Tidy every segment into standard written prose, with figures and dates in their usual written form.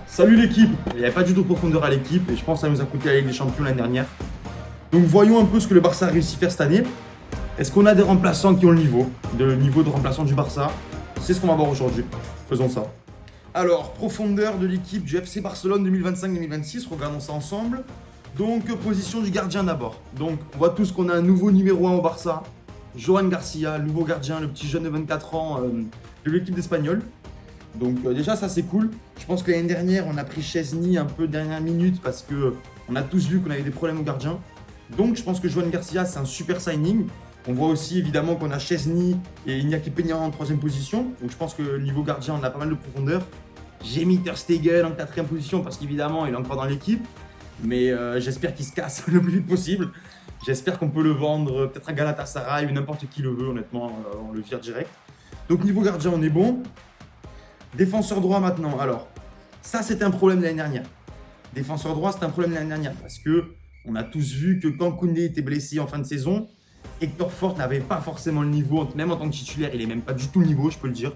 Salut l'équipe. Il n'y avait pas du tout de profondeur à l'équipe et je pense que ça nous a coûté la Ligue des Champions l'année dernière. Donc voyons un peu ce que le Barça a réussi à faire cette année. Est-ce qu'on a des remplaçants qui ont le niveau de remplaçant du Barça? C'est ce qu'on va voir aujourd'hui. Faisons ça. Alors, profondeur de l'équipe du FC Barcelone 2025-2026, regardons ça ensemble. Donc, position du gardien d'abord. Donc, on voit tous qu'on a un nouveau numéro 1 au Barça. Johan Garcia, nouveau gardien, le petit jeune de 24 ans de l'équipe d'Espagnol. Donc déjà ça c'est cool. Je pense que l'année dernière on a pris Chesney un peu dernière minute parce que on a tous vu qu'on avait des problèmes au gardien. Donc je pense que Johan Garcia c'est un super signing. On voit aussi évidemment qu'on a Chesney et Iñaki Peña en 3ème position. Donc je pense que niveau gardien on a pas mal de profondeur. J'ai mis Ter Stegen en 4ème position parce qu'évidemment il est encore dans l'équipe. Mais j'espère qu'il se casse le plus vite possible. J'espère qu'on peut le vendre peut-être à Galatasaray ou n'importe qui le veut honnêtement. On le vire direct. Donc niveau gardien on est bon. Défenseur droit maintenant. Alors, ça c'était un problème l'année dernière. Défenseur droit, c'était un problème l'année dernière parce que on a tous vu que quand Koundé était blessé en fin de saison, Hector Fort n'avait pas forcément le niveau, même en tant que titulaire, il n'est même pas du tout le niveau, je peux le dire.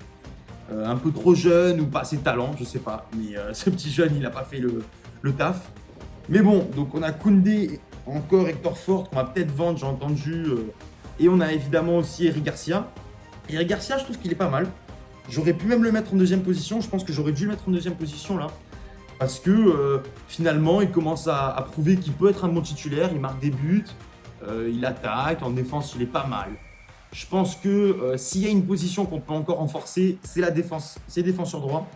Un peu trop jeune ou pas assez de talent, je sais pas. Mais ce petit jeune, il n'a pas fait le taf. Mais bon, donc on a Koundé, encore Hector Fort, qu'on va peut-être vendre, j'ai entendu. Et on a évidemment aussi Eric Garcia. Eric Garcia, je trouve qu'il est pas mal. J'aurais pu même le mettre en 2ème position. Je pense que j'aurais dû le mettre en 2ème position là. Parce que finalement, il commence à prouver qu'il peut être un bon titulaire. Il marque des buts, il attaque. En défense, il est pas mal. Je pense que s'il y a une position qu'on peut encore renforcer, c'est la défense. C'est défenseur droit.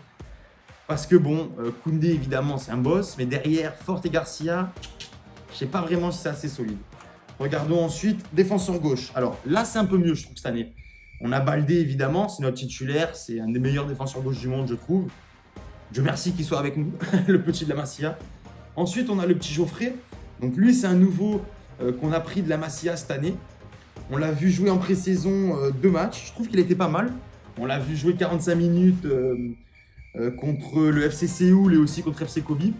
Parce que bon, Koundé évidemment, c'est un boss. Mais derrière, Fort et Garcia, je sais pas vraiment si c'est assez solide. Regardons ensuite défenseur gauche. Alors là, c'est un peu mieux, je trouve, cette année. On a Baldé, évidemment, c'est notre titulaire, c'est un des meilleurs défenseurs gauche du monde, je trouve. Dieu merci qu'il soit avec nous, le petit de la Masia. Ensuite, on a le petit Geoffrey. Donc lui, c'est un nouveau qu'on a pris de la Masia cette année. On l'a vu jouer en pré-saison 2 matchs. Je trouve qu'il était pas mal. On l'a vu jouer 45 minutes contre le FC Séoul et aussi contre FC Kobe.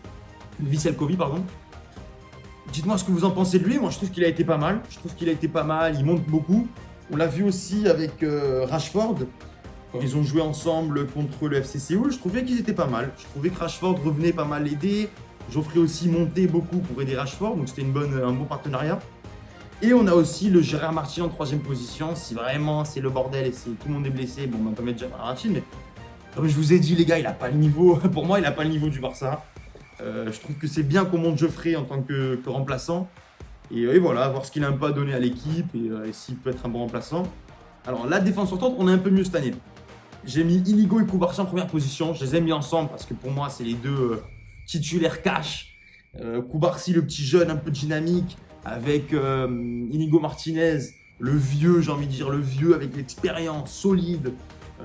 Vissel Kobe, pardon. Dites-moi ce que vous en pensez de lui. Moi, je trouve qu'il a été pas mal. Il monte beaucoup. On l'a vu aussi avec Rashford, quand ils ont joué ensemble contre le FC Séoul, je trouvais qu'ils étaient pas mal. Je trouvais que Rashford revenait pas mal aider. Geoffrey aussi montait beaucoup pour aider Rashford, donc c'était un bon partenariat. Et on a aussi le Gérard Martin en 3ème position. Si vraiment c'est le bordel et si tout le monde est blessé, bon, on peut mettre Gérard Martin, mais comme je vous ai dit, les gars, il n'a pas le niveau. Pour moi, il n'a pas le niveau du Barça. Je trouve que c'est bien qu'on monte Geoffrey en tant que remplaçant. Et voilà, voir ce qu'il a un peu à donner à l'équipe et s'il peut être un bon remplaçant. Alors, la défense sortante, on est un peu mieux cette année. J'ai mis Inigo et Koubarsi en 1ère position. Je les ai mis ensemble parce que pour moi, c'est les deux titulaires cash. Koubarsi, le petit jeune un peu dynamique, avec Inigo Martinez, le vieux, j'ai envie de dire, le vieux avec l'expérience solide.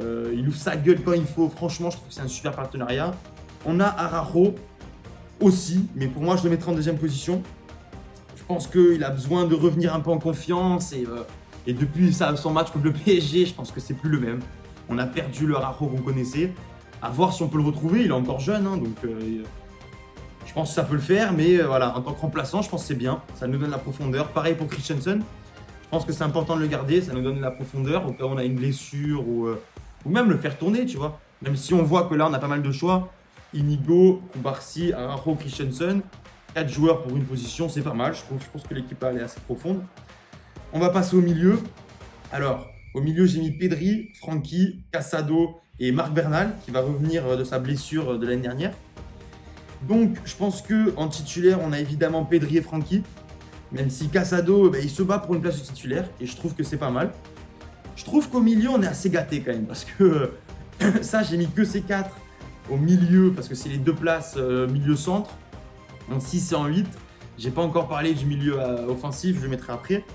Il ouvre sa gueule quand il faut. Franchement, je trouve que c'est un super partenariat. On a Araujo aussi, mais pour moi, je le mettrai en 2ème position. Je pense qu'il a besoin de revenir un peu en confiance et depuis son match contre le PSG, je pense que c'est plus le même. On a perdu le Araujo qu'on connaissait. À voir si on peut le retrouver, il est encore jeune, hein, donc je pense que ça peut le faire, mais voilà, en tant que remplaçant, je pense que c'est bien. Ça nous donne la profondeur. Pareil pour Christensen. Je pense que c'est important de le garder, ça nous donne la profondeur. Au cas où on a une blessure ou même le faire tourner, tu vois. Même si on voit que là, on a pas mal de choix. Inigo, Koubarsi, Araujo, Christensen. 4 joueurs pour une position, c'est pas mal. Je pense que l'équipe est assez profonde. On va passer au milieu. Alors, au milieu, j'ai mis Pedri, Francky, Casado et Marc Bernal, qui va revenir de sa blessure de l'année dernière. Donc, je pense qu'en titulaire, on a évidemment Pedri et Francky. Même si Casado, il se bat pour une place de titulaire. Et je trouve que c'est pas mal. Je trouve qu'au milieu, on est assez gâté quand même. Parce que ça, j'ai mis que ces 4 au milieu. Parce que c'est les 2 places milieu-centre. En 6 et en 8. J'ai pas encore parlé du milieu offensif, je le mettrai après.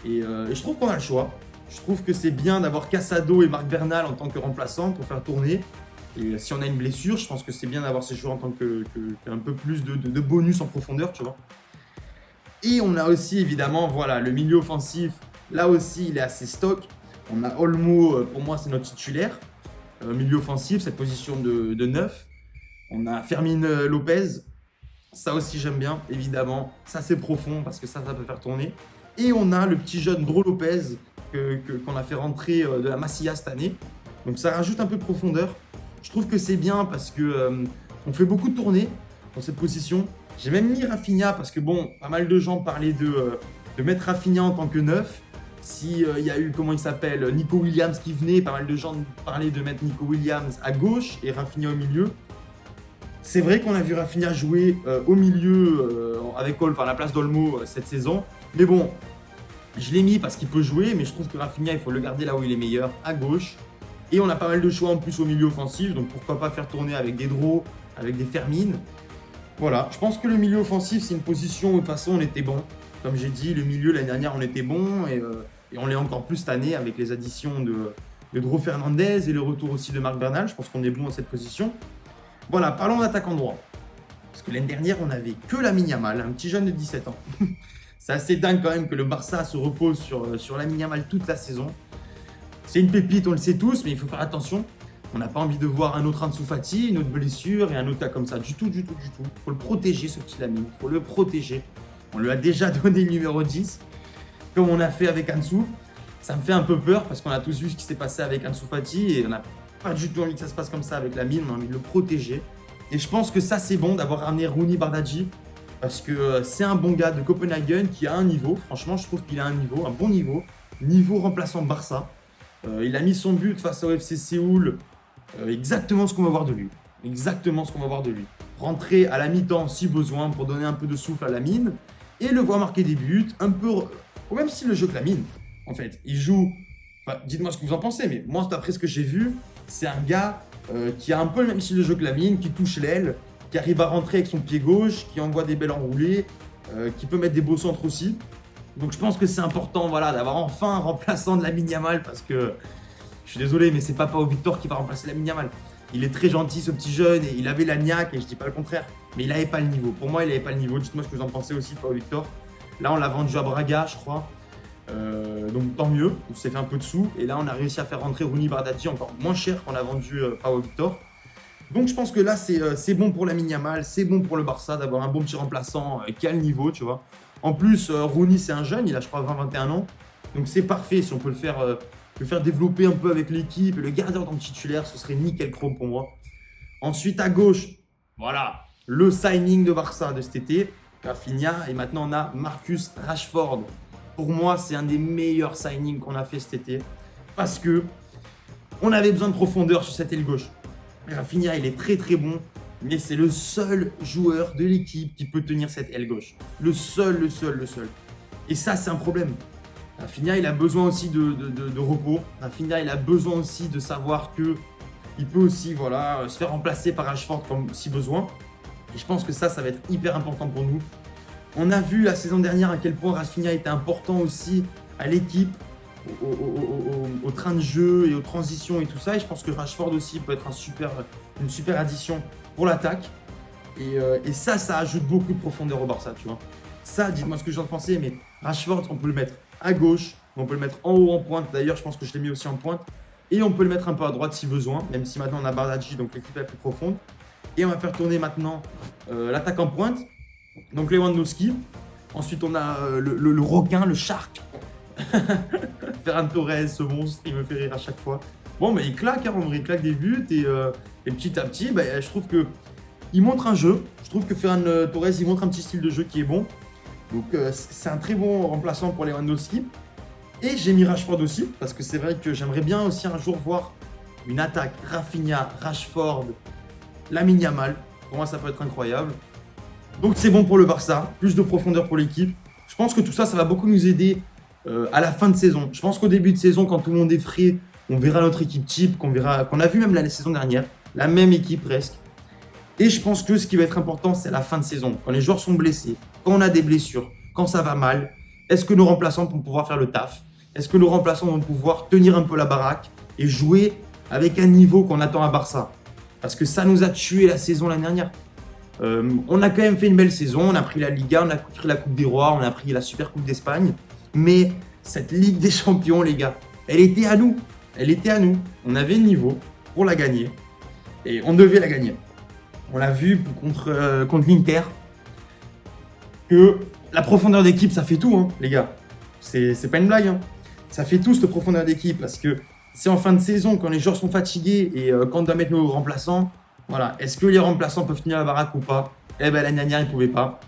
Et je trouve qu'on a le choix. Je trouve que c'est bien d'avoir Casado et Marc Bernal en tant que remplaçants pour faire tourner. Et si on a une blessure, je pense que c'est bien d'avoir ces joueurs en tant qu'un peu plus de bonus en profondeur, tu vois. Et on a aussi évidemment, voilà, le milieu offensif. Là aussi, il est assez stock. On a Olmo, pour moi, c'est notre titulaire. Milieu offensif, cette position de 9. On a Fermín Lopez. Ça aussi, j'aime bien, évidemment. Ça, c'est profond parce que ça peut faire tourner. Et on a le petit jeune Dro Lopez qu'on a fait rentrer de la Masia cette année. Donc, ça rajoute un peu de profondeur. Je trouve que c'est bien parce que On fait beaucoup de tournées dans cette position. J'ai même mis Rafinha parce que bon, pas mal de gens parlaient de mettre Rafinha en tant que neuf. Si il y a eu, comment il s'appelle, Nico Williams qui venait, pas mal de gens parlaient de mettre Nico Williams à gauche et Rafinha au milieu. C'est vrai qu'on a vu Rafinha jouer au milieu avec Olmo, enfin à la place d'Olmo cette saison. Mais bon, je l'ai mis parce qu'il peut jouer, mais je trouve que Rafinha, il faut le garder là où il est meilleur, à gauche. Et on a pas mal de choix en plus au milieu offensif, donc pourquoi pas faire tourner avec des Draw, avec des Fermin. Voilà, je pense que le milieu offensif, c'est une position où de toute façon on était bon. Comme j'ai dit, le milieu l'année dernière on était bon et on l'est encore plus cette année avec les additions de Draw Fernandez et le retour aussi de Marc Bernal. Je pense qu'on est bon dans cette position. Voilà, parlons d'attaquant droit. Parce que l'année dernière, on n'avait que Lamine Yamal, un petit jeune de 17 ans. C'est assez dingue quand même que le Barça se repose sur Lamine Yamal toute la saison. C'est une pépite, on le sait tous, mais il faut faire attention. On n'a pas envie de voir un autre Ansu Fati, une autre blessure et un autre cas comme ça. Du tout. Il faut le protéger, ce petit Lamine. Il faut le protéger. On lui a déjà donné le numéro 10, comme on a fait avec Ansu. Ça me fait un peu peur parce qu'on a tous vu ce qui s'est passé avec Ansu Fati et on n'a pas du tout envie que ça se passe comme ça avec Lamine. On a envie de le protéger. Et je pense que ça, c'est bon d'avoir ramené Rooney Bardghji parce que c'est un bon gars de Copenhagen qui a un niveau. Franchement, je trouve qu'il a un niveau, un bon niveau. Niveau remplaçant Barça. Il a mis son but face au FC Séoul. Exactement ce qu'on va voir de lui. Exactement ce qu'on va voir de lui. Rentrer à la mi-temps si besoin pour donner un peu de souffle à Lamine et le voir marquer des buts, un peu au même style de jeu que Lamine. En fait, il joue. Enfin, dites-moi ce que vous en pensez, mais moi, d'après ce que j'ai vu, c'est un gars qui a un peu le même style de jeu que Lamine, qui touche l'aile, qui arrive à rentrer avec son pied gauche, qui envoie des belles enroulées, qui peut mettre des beaux centres aussi. Donc je pense que c'est important voilà, d'avoir enfin un remplaçant de Lamine Yamal parce que je suis désolé, mais c'est pas Pau Victor qui va remplacer Lamine Yamal. Il est très gentil ce petit jeune et il avait la niaque et je dis pas le contraire. Mais il n'avait pas le niveau. Pour moi, il n'avait pas le niveau. Dites-moi ce que vous en pensez aussi de Pau Victor. Là, on l'a vendu à Braga, je crois. Donc tant mieux, on s'est fait un peu de sous. Et là, on a réussi à faire rentrer Rooney Bardghji encore moins cher qu'on a vendu Pau Victor. Donc je pense que là, c'est bon pour Lamine Yamal, c'est bon pour le Barça d'avoir un bon petit remplaçant qui a le niveau, tu vois. En plus, Rooney, c'est un jeune, il a je crois 20-21 ans. Donc c'est parfait si on peut le faire développer un peu avec l'équipe et le garder en tant que titulaire, ce serait nickel chrome pour moi. Ensuite, à gauche, voilà, le signing de Barça de cet été, Rafinha. Et maintenant, on a Marcus Rashford. Pour moi, c'est un des meilleurs signings qu'on a fait cet été. Parce que on avait besoin de profondeur sur cette aile gauche. Rafinha, il est très très bon. Mais c'est le seul joueur de l'équipe qui peut tenir cette aile gauche. Le seul. Et ça, c'est un problème. Rafinha, il a besoin aussi de repos. Rafinha, il a besoin aussi de savoir que il peut aussi voilà, se faire remplacer par Rashford comme si besoin. Et je pense que ça va être hyper important pour nous. On a vu la saison dernière à quel point Rafinha était important aussi à l'équipe, au train de jeu et aux transitions et tout ça. Et je pense que Rashford aussi peut être une super addition pour l'attaque. Et ça ajoute beaucoup de profondeur au Barça, tu vois. Ça, dites-moi ce que j'en pensais, mais Rashford, on peut le mettre à gauche, on peut le mettre en haut en pointe. D'ailleurs, je pense que je l'ai mis aussi en pointe. Et on peut le mettre un peu à droite si besoin, même si maintenant on a Bardghji, donc l'équipe est plus profonde. Et on va faire tourner maintenant l'attaque en pointe, donc Lewandowski. Ensuite, on a le requin, le shark. Ferran Torres, ce monstre, il me fait rire à chaque fois. Bon, mais il claque, hein, il claque des buts et petit à petit, je trouve qu'il montre un jeu. Je trouve que Ferran Torres, il montre un petit style de jeu qui est bon. Donc, c'est un très bon remplaçant pour Lewandowski. Et j'ai mis Rashford aussi, parce que c'est vrai que j'aimerais bien aussi un jour voir une attaque Rafinha, Rashford, Lamine Yamal. Pour moi, ça peut être incroyable. Donc, c'est bon pour le Barça, plus de profondeur pour l'équipe. Je pense que tout ça, ça va beaucoup nous aider à la fin de saison. Je pense qu'au début de saison, quand tout le monde est frais, on verra notre équipe type, qu'on a vu même la saison dernière, la même équipe presque. Et je pense que ce qui va être important, c'est la fin de saison. Quand les joueurs sont blessés, quand on a des blessures, quand ça va mal, est-ce que nos remplaçants vont pouvoir faire le taf? Est-ce que nos remplaçants vont pouvoir tenir un peu la baraque et jouer avec un niveau qu'on attend à Barça? Parce que ça nous a tué la saison l'année dernière. On a quand même fait une belle saison, on a pris la Liga, on a pris la Coupe des Rois, on a pris la Super Coupe d'Espagne. Mais cette Ligue des Champions, les gars, elle était à nous. Elle était à nous. On avait le niveau pour la gagner. Et on devait la gagner. On l'a vu contre l'Inter. Que la profondeur d'équipe, ça fait tout, hein, les gars. C'est pas une blague. Hein. Ça fait tout, cette profondeur d'équipe. Parce que c'est en fin de saison, quand les joueurs sont fatigués et quand on doit mettre nos remplaçants, Voilà. Est-ce que les remplaçants peuvent tenir la baraque ou pas? Eh ben l'année dernière, ils ne pouvaient pas.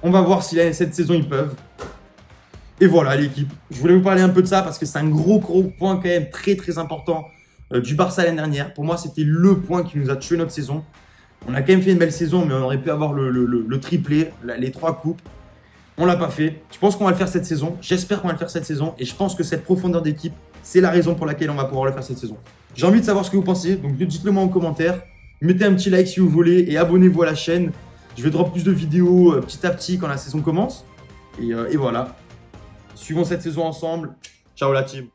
On va voir si cette saison, ils peuvent. Et voilà l'équipe. Je voulais vous parler un peu de ça parce que c'est un gros point quand même très très important du Barça l'année dernière. Pour moi, c'était le point qui nous a tué notre saison. On a quand même fait une belle saison, mais on aurait pu avoir le triplé, les 3 coupes. On l'a pas fait. Je pense qu'on va le faire cette saison. J'espère qu'on va le faire cette saison. Et je pense que cette profondeur d'équipe, c'est la raison pour laquelle on va pouvoir le faire cette saison. J'ai envie de savoir ce que vous pensez. Donc dites-le moi en commentaire. Mettez un petit like si vous voulez et abonnez-vous à la chaîne. Je vais drop plus de vidéos petit à petit quand la saison commence. Et voilà. Suivons cette saison ensemble. Ciao la team.